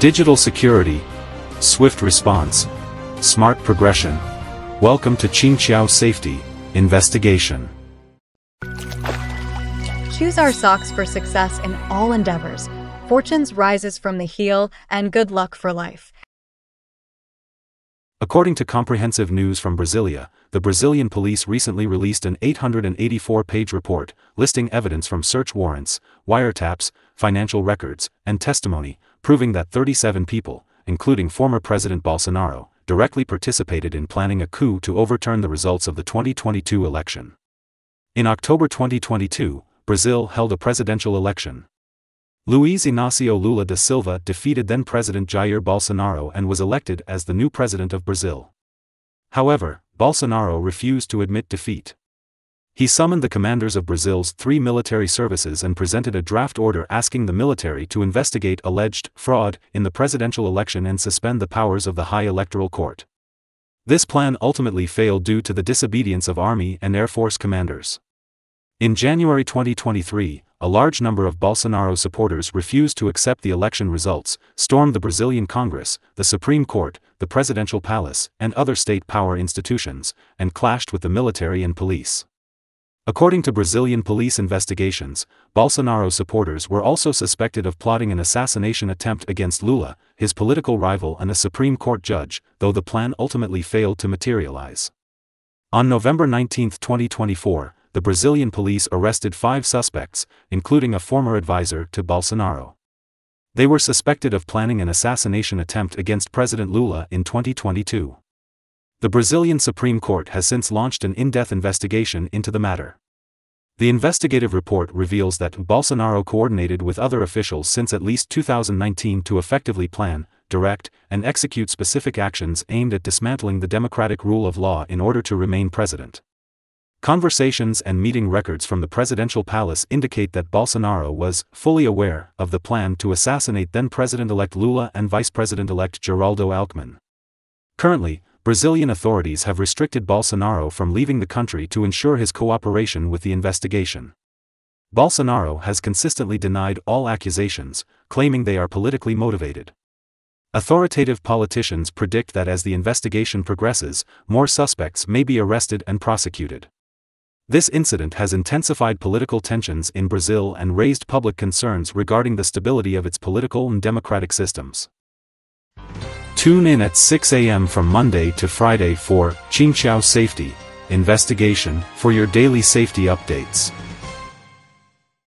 Digital security, swift response, smart progression. Welcome to Qingqiao Safety Investigation. Choose our socks for success in all endeavors. Fortunes rises from the heel, and good luck for life. According to comprehensive news from Brasilia, the Brazilian police recently released an 884-page report listing evidence from search warrants, wiretaps, financial records, and testimony, proving that 37 people, including former President Bolsonaro, directly participated in planning a coup to overturn the results of the 2022 election. In October 2022, Brazil held a presidential election. Luiz Inácio Lula da Silva defeated then-President Jair Bolsonaro and was elected as the new president of Brazil. However, Bolsonaro refused to admit defeat. He summoned the commanders of Brazil's 3 military services and presented a draft order asking the military to investigate alleged fraud in the presidential election and suspend the powers of the High Electoral Court. This plan ultimately failed due to the disobedience of Army and Air Force commanders. In January 2023, a large number of Bolsonaro supporters refused to accept the election results, stormed the Brazilian Congress, the Supreme Court, the Presidential Palace, and other state power institutions, and clashed with the military and police. According to Brazilian police investigations, Bolsonaro supporters were also suspected of plotting an assassination attempt against Lula, his political rival and a Supreme Court judge, though the plan ultimately failed to materialize. On November 19, 2024, the Brazilian police arrested 5 suspects, including a former advisor to Bolsonaro. They were suspected of planning an assassination attempt against President Lula in 2022. The Brazilian Supreme Court has since launched an in-depth investigation into the matter. The investigative report reveals that Bolsonaro coordinated with other officials since at least 2019 to effectively plan, direct, and execute specific actions aimed at dismantling the democratic rule of law in order to remain president. Conversations and meeting records from the presidential palace indicate that Bolsonaro was fully aware of the plan to assassinate then-President-elect Lula and Vice President-elect Geraldo Alckmin. Currently, Brazilian authorities have restricted Bolsonaro from leaving the country to ensure his cooperation with the investigation. Bolsonaro has consistently denied all accusations, claiming they are politically motivated. Authoritative politicians predict that as the investigation progresses, more suspects may be arrested and prosecuted. This incident has intensified political tensions in Brazil and raised public concerns regarding the stability of its political and democratic systems. Tune in at 6 a.m. from Monday to Friday for Qingqiao Safety Investigation for your daily safety updates.